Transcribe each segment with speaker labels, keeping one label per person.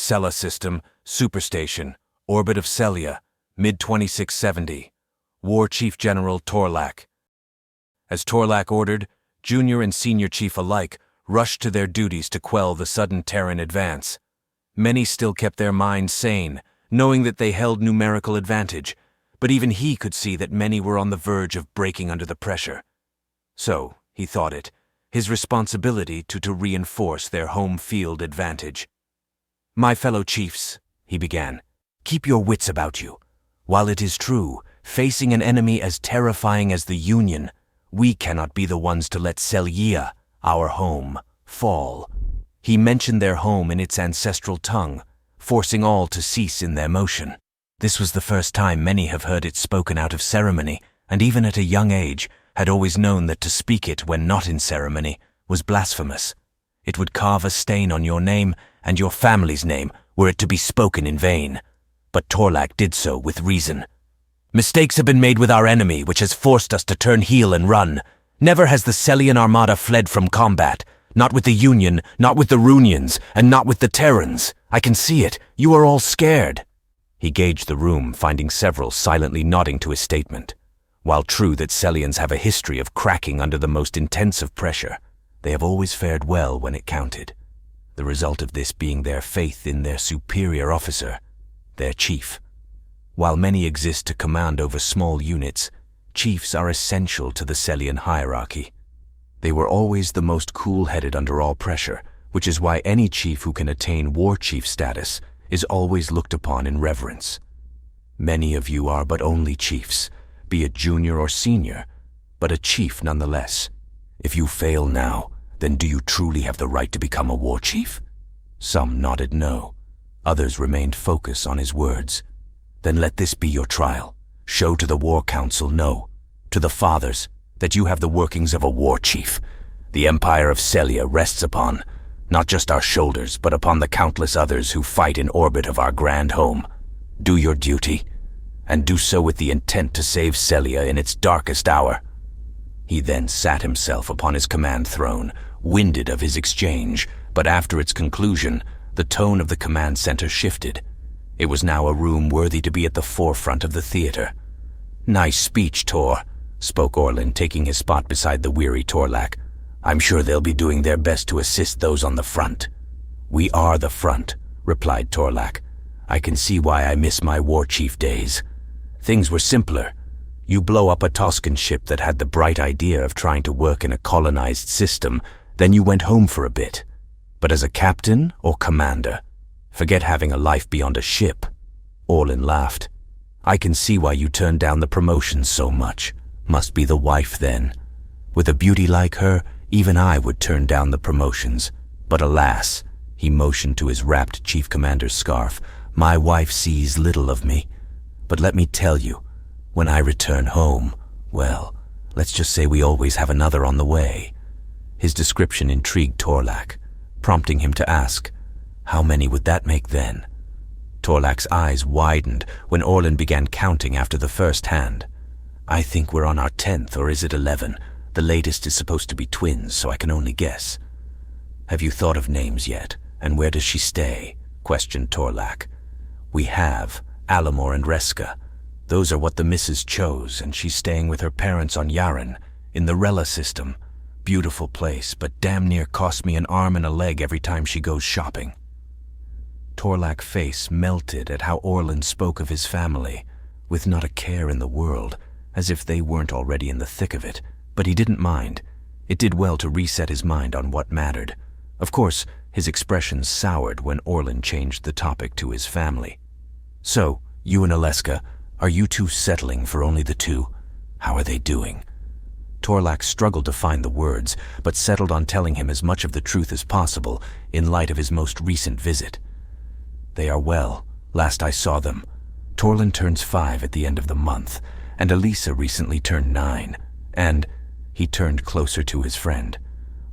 Speaker 1: Cella System, Superstation, Orbit of Celia, mid-2670. War Chief General Tlac. As Tlac ordered, Junior and Senior Chief alike rushed to their duties to quell the sudden Terran advance. Many still kept their minds sane, knowing that they held numerical advantage, but even he could see that many were on the verge of breaking under the pressure. So, he thought it, his responsibility to reinforce their home field advantage. "My fellow chiefs," he began, "keep your wits about you. While it is true, facing an enemy as terrifying as the Union, we cannot be the ones to let Celia, our home, fall." He mentioned their home in its ancestral tongue, forcing all to cease in their motion. This was the first time many have heard it spoken out of ceremony, and even at a young age had always known that to speak it when not in ceremony was blasphemous. It would carve a stain on your name and your family's name were it to be spoken in vain. But Tlac did so with reason. "Mistakes have been made with our enemy, which has forced us to turn heel and run. Never has the Celian armada fled from combat. Not with the Union, not with the Runians, and not with the Terrans. I can see it. You are all scared." He gauged the room, finding several silently nodding to his statement. While true that Celians have a history of cracking under the most intensive pressure, they have always fared well when it counted. The result of this being their faith in their superior officer, their chief. While many exist to command over small units, chiefs are essential to the Celian hierarchy. They were always the most cool-headed under all pressure, which is why any chief who can attain war chief status is always looked upon in reverence. Many of you are but only chiefs, be it junior or senior, but a chief nonetheless. If you fail now, then do you truly have the right to become a war chief? Some nodded no. Others remained focused on his words. Then let this be your trial. Show to the War Council, no, to the Fathers, that you have the workings of a war chief. The Empire of Celia rests upon, not just our shoulders, but upon the countless others who fight in orbit of our grand home. Do your duty, and do so with the intent to save Celia in its darkest hour." He then sat himself upon his command throne, winded of his exchange, but after its conclusion, the tone of the command center shifted. It was now a room worthy to be at the forefront of the theater. "Nice speech, Tor," spoke Orlin, taking his spot beside the weary Tlac. "I'm sure they'll be doing their best to assist those on the front." "We are the front," replied Tlac. "I can see why I miss my war chief days. Things were simpler. You blow up a Toscan ship that had the bright idea of trying to work in a colonized system, then you went home for a bit. But as a captain or commander, forget having a life beyond a ship." Orlin laughed. "I can see why you turned down the promotion so much. Must be the wife then. With a beauty like her, even I would turn down the promotions. But alas," he motioned to his wrapped chief commander's scarf, "my wife sees little of me. But let me tell you, when I return home, well, let's just say we always have another on the way." His description intrigued Tlac, prompting him to ask, "How many would that make then?" Tlaac's eyes widened when Orlin began counting after the first hand. "I think we're on our 10th, or is it 11? The latest is supposed to be twins, so I can only guess." "Have you thought of names yet, and where does she stay?" questioned Tlac. "We have, Alamor and Reska. Those are what the missus chose, and she's staying with her parents on Yaren, in the Rella system. Beautiful place, but damn near cost me an arm and a leg every time she goes shopping." Tlaac's face melted at how Orlin spoke of his family, with not a care in the world, as if they weren't already in the thick of it, but he didn't mind. It did well to reset his mind on what mattered. Of course, his expression soured when Orlin changed the topic to his family. "So, you and Aleska, are you two settling for only the two? How are they doing?" Tlac struggled to find the words, but settled on telling him as much of the truth as possible in light of his most recent visit. "They are well. Last I saw them. Torlin turns 5 at the end of the month, and Elisa recently turned 9, and," he turned closer to his friend,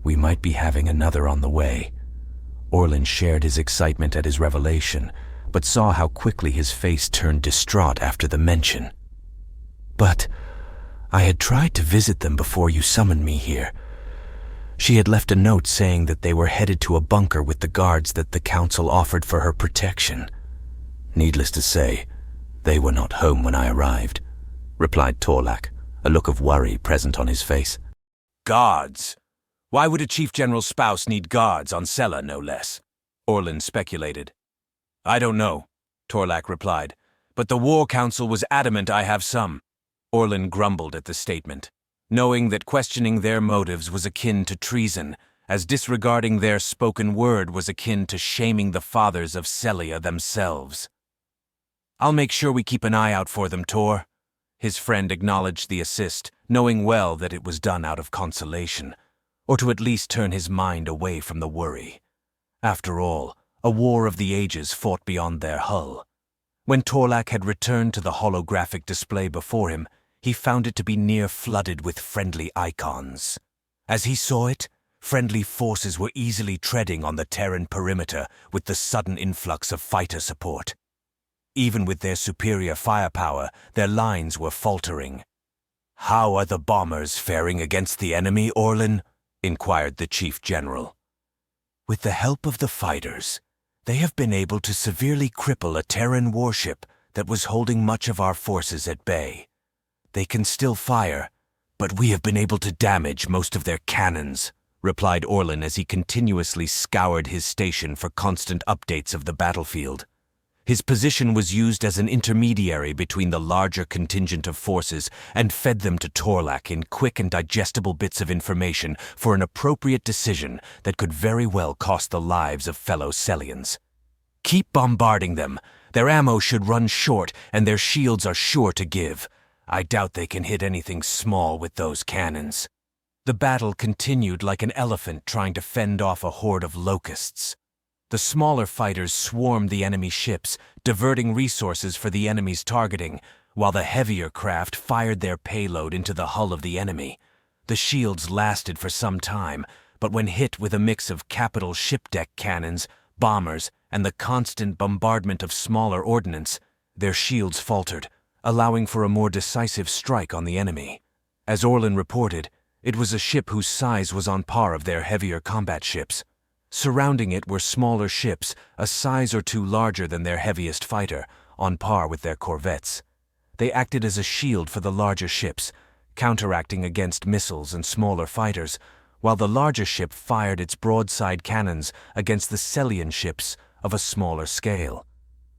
Speaker 1: "we might be having another on the way." Orlin shared his excitement at his revelation, but saw how quickly his face turned distraught after the mention. "But I had tried to visit them before you summoned me here. She had left a note saying that they were headed to a bunker with the guards that the council offered for her protection. Needless to say, they were not home when I arrived, replied Tlac, a look of worry present on his face. Guards? Why would a chief general's spouse need guards on Sela, no less? Orlin speculated. I don't know, Tlac replied, but the War Council was adamant I have some. Orlin grumbled at the statement, knowing that questioning their motives was akin to treason, as disregarding their spoken word was akin to shaming the fathers of Celia themselves. I'll make sure we keep an eye out for them, Tor. His friend acknowledged the assist, knowing well that it was done out of consolation, or to at least turn his mind away from the worry. After all, a war of the ages fought beyond their hull. When Tlac had returned to the holographic display before him, he found it to be near flooded with friendly icons. As he saw it, friendly forces were easily treading on the Terran perimeter with the sudden influx of fighter support. Even with their superior firepower, their lines were faltering. How are the bombers faring against the enemy, Orlin? Inquired the Chief General. With the help of the fighters, they have been able to severely cripple a Terran warship that was holding much of our forces at bay. They can still fire, but we have been able to damage most of their cannons, replied Orlin as he continuously scoured his station for constant updates of the battlefield. His position was used as an intermediary between the larger contingent of forces and fed them to Tlac in quick and digestible bits of information for an appropriate decision that could very well cost the lives of fellow Celians. Keep bombarding them. Their ammo should run short and their shields are sure to give. I doubt they can hit anything small with those cannons. The battle continued like an elephant trying to fend off a horde of locusts. The smaller fighters swarmed the enemy ships, diverting resources for the enemy's targeting, while the heavier craft fired their payload into the hull of the enemy. The shields lasted for some time, but when hit with a mix of capital ship deck cannons, bombers, and the constant bombardment of smaller ordnance, their shields faltered, allowing for a more decisive strike on the enemy. As Orlin reported, it was a ship whose size was on par of their heavier combat ships. Surrounding it were smaller ships, a size or two larger than their heaviest fighter, on par with their corvettes. They acted as a shield for the larger ships, counteracting against missiles and smaller fighters, while the larger ship fired its broadside cannons against the Celian ships of a smaller scale.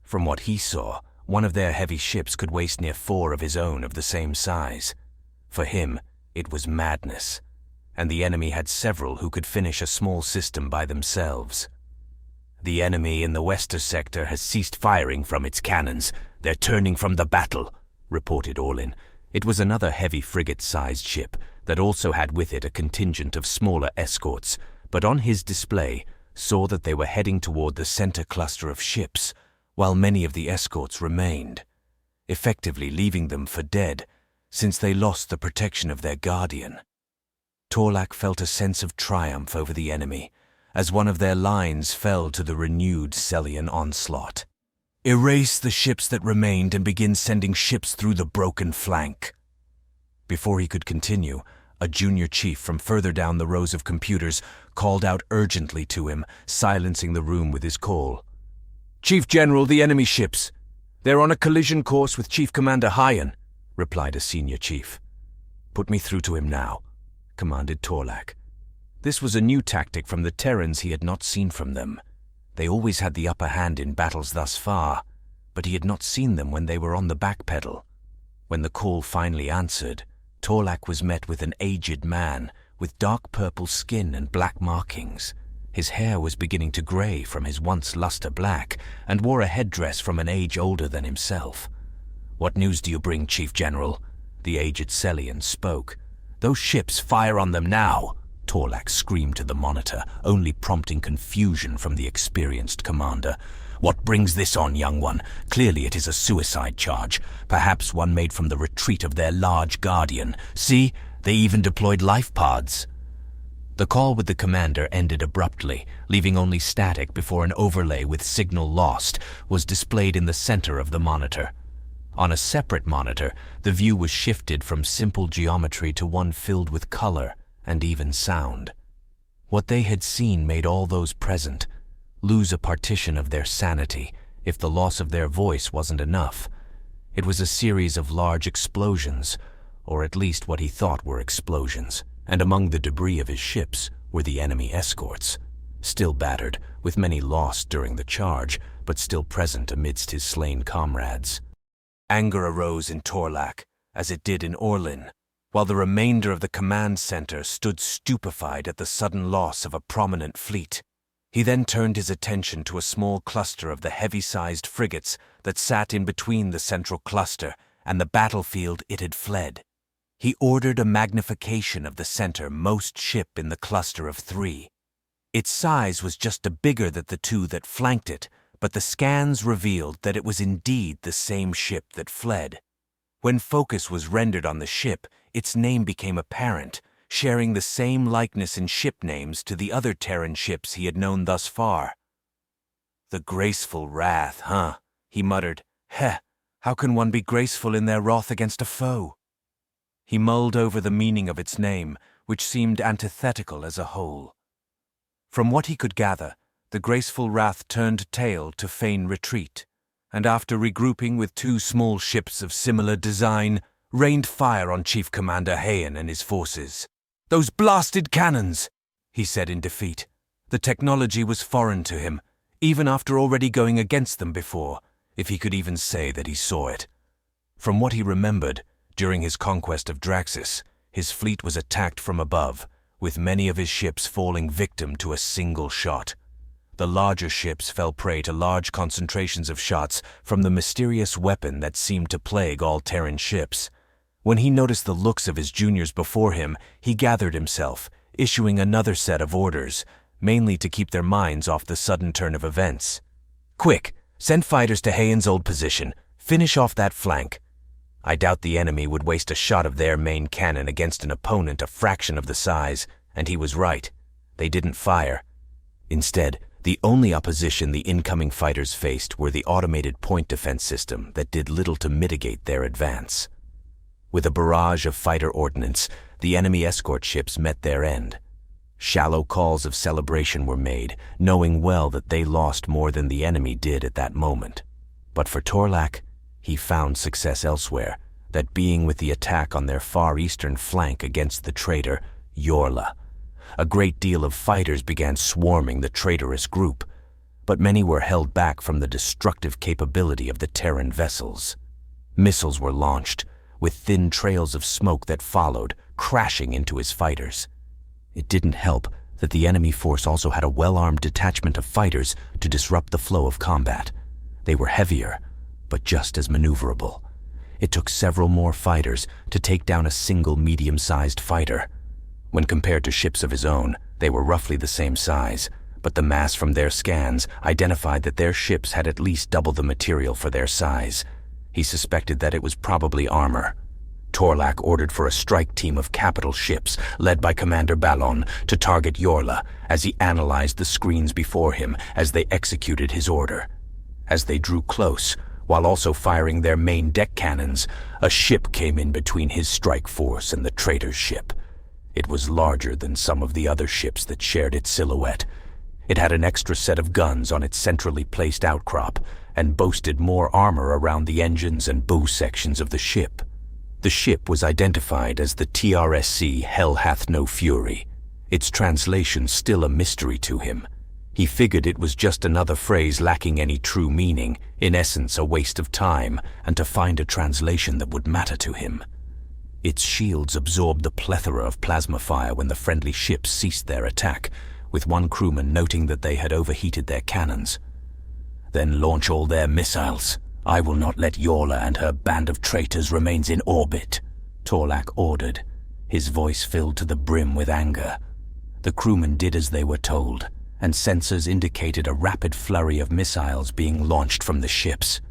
Speaker 1: From what he saw, one of their heavy ships could waste near 4 of his own of the same size. For him, it was madness, and the enemy had several who could finish a small system by themselves. The enemy in the Wester sector has ceased firing from its cannons. They're turning from the battle, reported Orlin. It was another heavy frigate-sized ship that also had with it a contingent of smaller escorts, but on his display saw that they were heading toward the center cluster of ships, while many of the escorts remained, effectively leaving them for dead, since they lost the protection of their guardian. Tlac felt a sense of triumph over the enemy, as one of their lines fell to the renewed Celian onslaught. Erase the ships that remained and begin sending ships through the broken flank. Before he could continue, a junior chief from further down the rows of computers called out urgently to him, silencing the room with his call. Chief General, the enemy ships. They're on a collision course with Chief Commander Hyan, replied a senior chief. Put me through to him now, commanded Tlac. This was a new tactic from the Terrans he had not seen from them. They always had the upper hand in battles thus far, but he had not seen them when they were on the back pedal. When the call finally answered, Tlac was met with an aged man with dark purple skin and black markings. His hair was beginning to gray from his once luster black, and wore a headdress from an age older than himself. What news do you bring, Chief General? The aged Celian spoke. Those ships, fire on them now! Tlac screamed to the monitor, only prompting confusion from the experienced commander. What brings this on, young one? Clearly it is a suicide charge, perhaps one made from the retreat of their large guardian. See, they even deployed life pods. The call with the commander ended abruptly, leaving only static before an overlay with signal lost was displayed in the center of the monitor. On a separate monitor, the view was shifted from simple geometry to one filled with color and even sound. What they had seen made all those present lose a partition of their sanity if the loss of their voice wasn't enough. It was a series of large explosions, or at least what he thought were explosions, and among the debris of his ships were the enemy escorts, still battered, with many lost during the charge, but still present amidst his slain comrades. Anger arose in Tlac, as it did in Orlin, while the remainder of the command center stood stupefied at the sudden loss of a prominent fleet. He then turned his attention to a small cluster of the heavy-sized frigates that sat in between the central cluster and the battlefield it had fled. He ordered a magnification of the center-most ship in the cluster of 3. Its size was just a bigger than the 2 that flanked it, but the scans revealed that it was indeed the same ship that fled. When focus was rendered on the ship, its name became apparent, sharing the same likeness in ship names to the other Terran ships he had known thus far. "The graceful wrath, huh?" he muttered. "Heh, how can one be graceful in their wrath against a foe?" He mulled over the meaning of its name, which seemed antithetical as a whole. From what he could gather, the graceful wrath turned tail to feign retreat, and after regrouping with 2 small ships of similar design, rained fire on Chief Commander Hayen and his forces. "Those blasted cannons!" he said in defeat. The technology was foreign to him, even after already going against them before, if he could even say that he saw it. From what he remembered, during his conquest of Draxus, his fleet was attacked from above, with many of his ships falling victim to a single shot. The larger ships fell prey to large concentrations of shots from the mysterious weapon that seemed to plague all Terran ships. When he noticed the looks of his juniors before him, he gathered himself, issuing another set of orders, mainly to keep their minds off the sudden turn of events. "Quick, send fighters to Hayen's old position. Finish off that flank." I doubt the enemy would waste a shot of their main cannon against an opponent a fraction of the size, and he was right. They didn't fire. Instead, the only opposition the incoming fighters faced were the automated point defense system that did little to mitigate their advance. With a barrage of fighter ordnance, the enemy escort ships met their end. Shallow calls of celebration were made, knowing well that they lost more than the enemy did at that moment. But for Tlac, he found success elsewhere, that being with the attack on their far eastern flank against the traitor, Yorla. A great deal of fighters began swarming the traitorous group, but many were held back from the destructive capability of the Terran vessels. Missiles were launched, with thin trails of smoke that followed, crashing into his fighters. It didn't help that the enemy force also had a well-armed detachment of fighters to disrupt the flow of combat. They were heavier, but just as maneuverable. It took several more fighters to take down a single medium-sized fighter. When compared to ships of his own, they were roughly the same size, but the mass from their scans identified that their ships had at least double the material for their size. He suspected that it was probably armor. Tlac ordered for a strike team of capital ships, led by Commander Ballon, to target Yorla as he analyzed the screens before him as they executed his order. As they drew close, while also firing their main deck cannons, a ship came in between his strike force and the traitor's ship. It was larger than some of the other ships that shared its silhouette. It had an extra set of guns on its centrally placed outcrop, and boasted more armor around the engines and bow sections of the ship. The ship was identified as the TRSC Hell Hath No Fury, its translation still a mystery to him. He figured it was just another phrase lacking any true meaning, in essence a waste of time, and to find a translation that would matter to him. Its shields absorbed the plethora of plasma fire when the friendly ships ceased their attack, with one crewman noting that they had overheated their cannons. "Then launch all their missiles. I will not let Yorla and her band of traitors remain in orbit," Tlac ordered, his voice filled to the brim with anger. The crewmen did as they were told, and sensors indicated a rapid flurry of missiles being launched from the ships.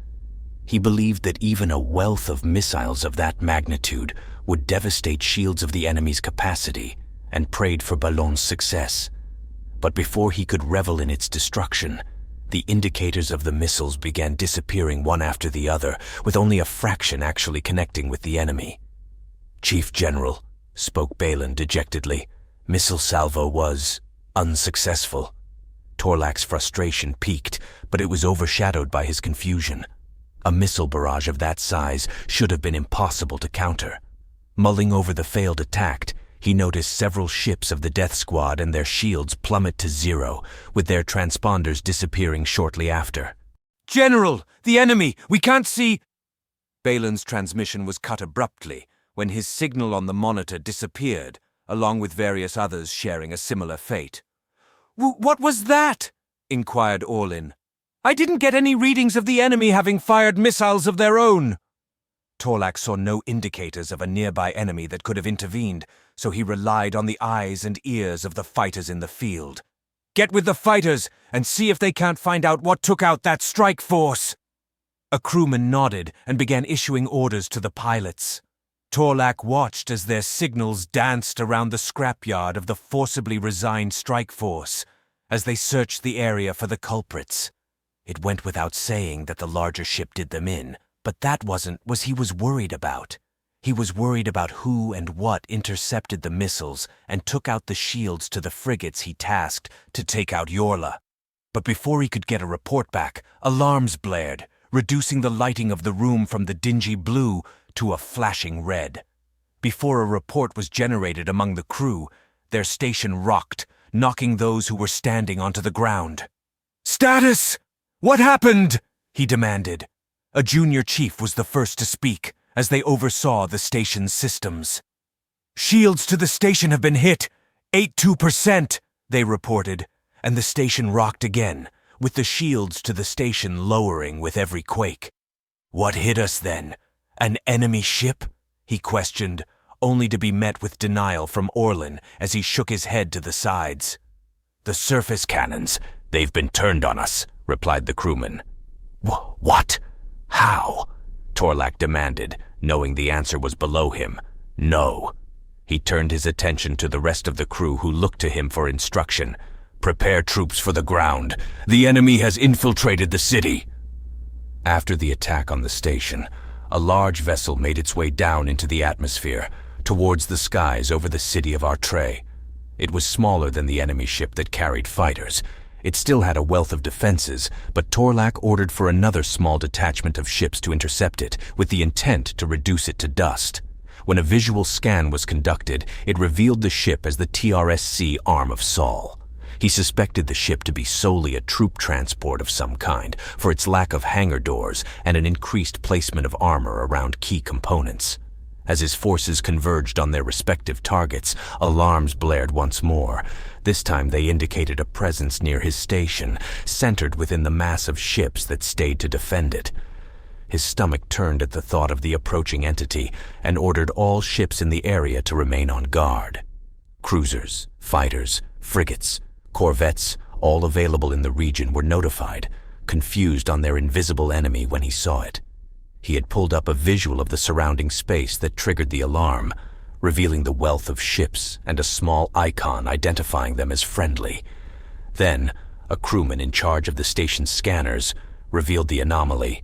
Speaker 1: He believed that even a wealth of missiles of that magnitude would devastate shields of the enemy's capacity, and prayed for Ballon's success. But before he could revel in its destruction, the indicators of the missiles began disappearing one after the other, with only a fraction actually connecting with the enemy. "Chief General," spoke Balin dejectedly, "missile salvo was Unsuccessful. Tlac's frustration peaked, but it was overshadowed by his confusion. A missile barrage of that size should have been impossible to counter. Mulling over the failed attack, he noticed several ships of the Death Squad and their shields plummet to zero, with their transponders disappearing shortly after. "General! The enemy! We can't see—" Balin's transmission was cut abruptly when his signal on the monitor disappeared, along with various others sharing a similar fate. "What was that?" inquired Orlin. "I didn't get any readings of the enemy having fired missiles of their own." Tlac saw no indicators of a nearby enemy that could have intervened, so he relied on the eyes and ears of the fighters in the field. "Get with the fighters and see if they can't find out what took out that strike force." A crewman nodded and began issuing orders to the pilots. Tlac watched as their signals danced around the scrapyard of the forcibly resigned strike force as they searched the area for the culprits. It went without saying that the larger ship did them in, but that wasn't what he was worried about. He was worried about who and what intercepted the missiles and took out the shields to the frigates he tasked to take out Yorla. But before he could get a report back, alarms blared, reducing the lighting of the room from the dingy blue to a flashing red. Before a report was generated among the crew, their station rocked, knocking those who were standing onto the ground. "Status! What happened?" he demanded. A junior chief was the first to speak as they oversaw the station's systems. "Shields to the station have been hit, 82%, they reported, and the station rocked again, with the shields to the station lowering with every quake. "What hit us then? An enemy ship?" he questioned, only to be met with denial from Orlin as he shook his head to the sides. "The surface cannons, they've been turned on us," replied the crewman. "What? How?" Tlac demanded, knowing the answer was below him. "No." He turned his attention to the rest of the crew who looked to him for instruction. "Prepare troops for the ground. The enemy has infiltrated the city." After the attack on the station, a large vessel made its way down into the atmosphere, towards the skies over the city of Artre. It was smaller than the enemy ship that carried fighters. It still had a wealth of defenses, but Tlac ordered for another small detachment of ships to intercept it, with the intent to reduce it to dust. When a visual scan was conducted, it revealed the ship as the TRSC arm of Sol. He suspected the ship to be solely a troop transport of some kind, for its lack of hangar doors and an increased placement of armor around key components. As his forces converged on their respective targets, alarms blared once more. This time they indicated a presence near his station, centered within the mass of ships that stayed to defend it. His stomach turned at the thought of the approaching entity and ordered all ships in the area to remain on guard. Cruisers, fighters, frigates, corvettes, all available in the region, were notified, confused on their invisible enemy when he saw it. He had pulled up a visual of the surrounding space that triggered the alarm, revealing the wealth of ships and a small icon identifying them as friendly. Then, a crewman in charge of the station's scanners revealed the anomaly.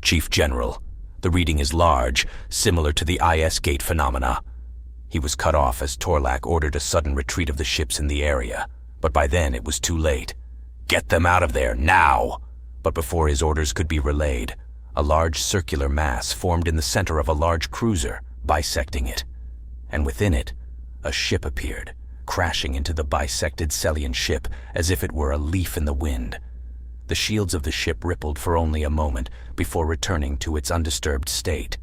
Speaker 1: "Chief General, the reading is large, similar to the IS Gate phenomena." He was cut off as Tlac ordered a sudden retreat of the ships in the area, but by then it was too late. "Get them out of there, now!" But before his orders could be relayed, a large circular mass formed in the center of a large cruiser, bisecting it. And within it, a ship appeared, crashing into the bisected Celian ship as if it were a leaf in the wind. The shields of the ship rippled for only a moment before returning to its undisturbed state.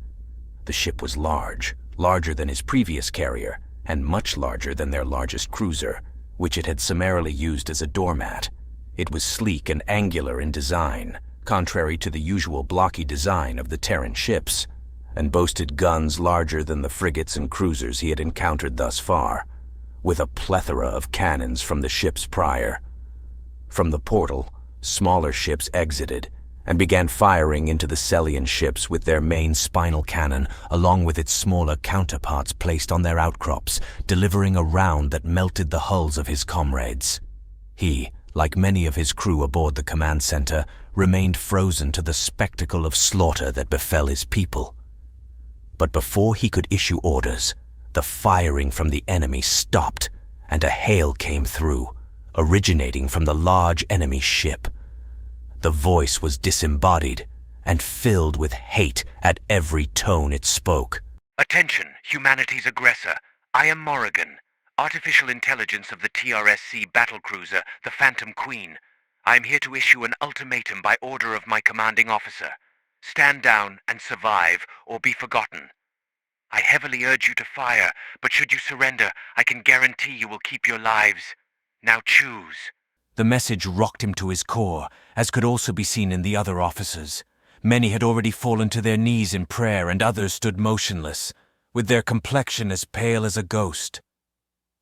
Speaker 1: The ship was large, larger than his previous carrier, and much larger than their largest cruiser, which it had summarily used as a doormat. It was sleek and angular in design, contrary to the usual blocky design of the Terran ships, and boasted guns larger than the frigates and cruisers he had encountered thus far, with a plethora of cannons from the ships prior. From the portal, smaller ships exited and began firing into the Celian ships with their main spinal cannon, along with its smaller counterparts placed on their outcrops, delivering a round that melted the hulls of his comrades. He, like many of his crew aboard the command center, remained frozen to the spectacle of slaughter that befell his people. But before he could issue orders, the firing from the enemy stopped, and a hail came through, originating from the large enemy ship. The voice was disembodied and filled with hate at every tone it spoke.
Speaker 2: Attention, humanity's aggressor. I am Morrigan, artificial intelligence of the TRSC battlecruiser, the Phantom Queen. I am here to issue an ultimatum by order of my commanding officer. Stand down and survive, or be forgotten. I heavily urge you to fire, but should you surrender, I can guarantee you will keep your lives. Now choose.
Speaker 1: The message rocked him to his core, as could also be seen in the other officers. Many had already fallen to their knees in prayer, and others stood motionless, with their complexion as pale as a ghost.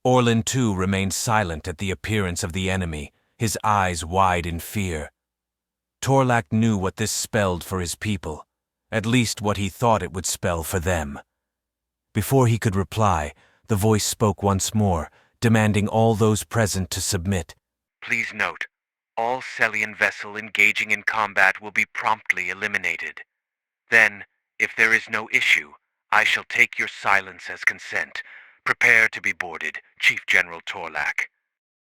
Speaker 1: Orlin, too, remained silent at the appearance of the enemy, his eyes wide in fear. Tlac knew what this spelled for his people, at least what he thought it would spell for them. Before he could reply, the voice spoke once more, demanding all those present to submit.
Speaker 2: Please note, all Celian vessel engaging in combat will be promptly eliminated. Then, if there is no issue, I shall take your silence as consent. Prepare to be boarded, Chief General Tlac.